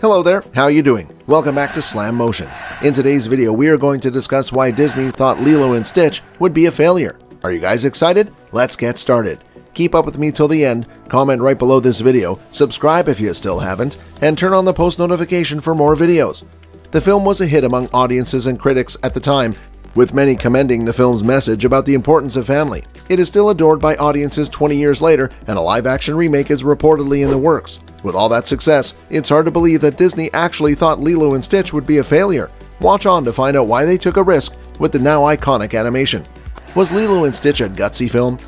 Hello there, how you doing? Welcome back to Slam Motion. In today's video, we are going to discuss why Disney thought Lilo and Stitch would be a failure. Are you guys excited? Let's get started. Keep up with me till the end, comment right below this video, subscribe if you still haven't, and turn on the post notification for more videos. The film was a hit among audiences and critics at the time, with many commending the film's message about the importance of family. It is still adored by audiences 20 years later, and a live-action remake is reportedly in the works. With all that success, it's hard to believe that Disney actually thought Lilo and Stitch would be a failure. Watch on to find out why they took a risk with the now iconic animation. Was Lilo and Stitch a gutsy film?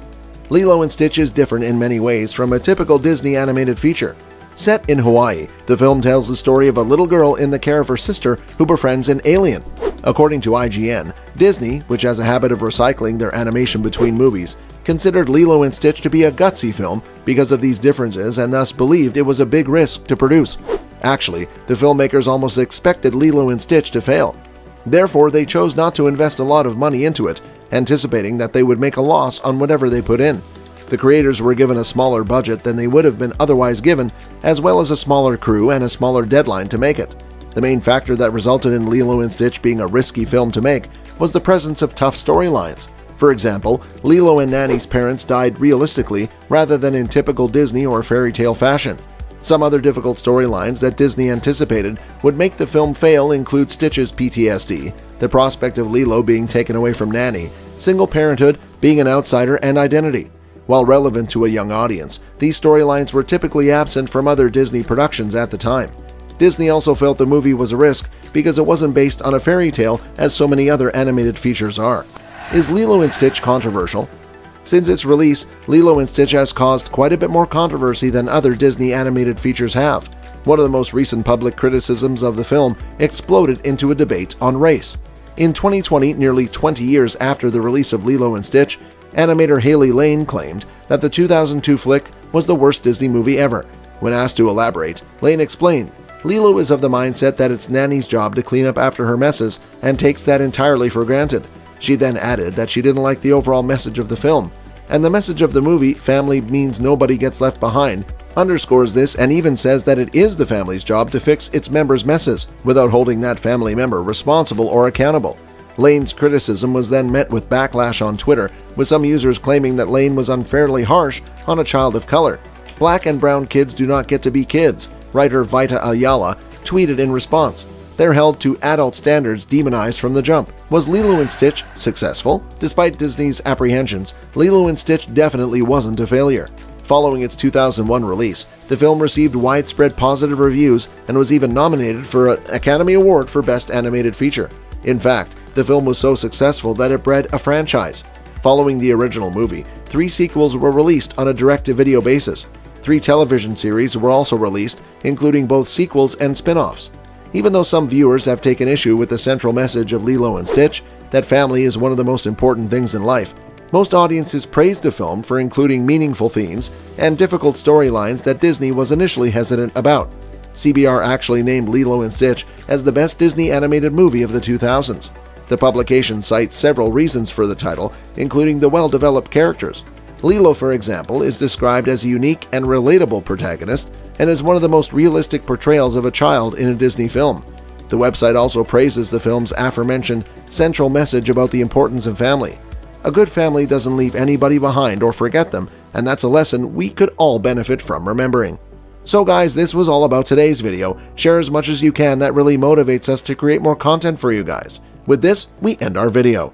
Lilo and Stitch is different in many ways from a typical Disney animated feature. Set in Hawaii, the film tells the story of a little girl in the care of her sister who befriends an alien. According to IGN, Disney, which has a habit of recycling their animation between movies, considered Lilo and Stitch to be a gutsy film because of these differences and thus believed it was a big risk to produce. Actually, the filmmakers almost expected Lilo and Stitch to fail. Therefore, they chose not to invest a lot of money into it, anticipating that they would make a loss on whatever they put in. The creators were given a smaller budget than they would have been otherwise given, as well as a smaller crew and a smaller deadline to make it. The main factor that resulted in Lilo and Stitch being a risky film to make was the presence of tough storylines. For example, Lilo and Nanny's parents died realistically rather than in typical Disney or fairy tale fashion. Some other difficult storylines that Disney anticipated would make the film fail include Stitch's PTSD, the prospect of Lilo being taken away from Nanny, single parenthood, being an outsider, and identity. While relevant to a young audience, these storylines were typically absent from other Disney productions at the time. Disney also felt the movie was a risk because it wasn't based on a fairy tale as so many other animated features are. Is Lilo and Stitch controversial? Since its release, Lilo and Stitch has caused quite a bit more controversy than other Disney animated features have. One of the most recent public criticisms of the film exploded into a debate on race. In 2020, nearly 20 years after the release of Lilo and Stitch, animator Haley Lane claimed that the 2002 flick was the worst Disney movie ever. When asked to elaborate, Lane explained, "Lilo is of the mindset that it's Nanny's job to clean up after her messes and takes that entirely for granted." She then added that she didn't like the overall message of the film. And the message of the movie, family means nobody gets left behind, underscores this and even says that it is the family's job to fix its members' messes without holding that family member responsible or accountable. Lane's criticism was then met with backlash on Twitter, with some users claiming that Lane was unfairly harsh on a child of color. "Black and brown kids do not get to be kids," writer Vita Ayala tweeted in response. "They're held to adult standards demonized from the jump." Was Lilo and Stitch successful? Despite Disney's apprehensions, Lilo and Stitch definitely wasn't a failure. Following its 2001 release, the film received widespread positive reviews and was even nominated for an Academy Award for Best Animated Feature. In fact, the film was so successful that it bred a franchise. Following the original movie, 3 sequels were released on a direct-to-video basis. 3 television series were also released, including both sequels and spin-offs. Even though some viewers have taken issue with the central message of Lilo and Stitch, that family is one of the most important things in life, most audiences praised the film for including meaningful themes and difficult storylines that Disney was initially hesitant about. CBR actually named Lilo and Stitch as the best Disney animated movie of the 2000s. The publication cites several reasons for the title, including the well-developed characters. Lilo, for example, is described as a unique and relatable protagonist and is one of the most realistic portrayals of a child in a Disney film. The website also praises the film's aforementioned central message about the importance of family. A good family doesn't leave anybody behind or forget them, and that's a lesson we could all benefit from remembering. So guys, this was all about today's video. Share as much as you can, that really motivates us to create more content for you guys. With this, we end our video.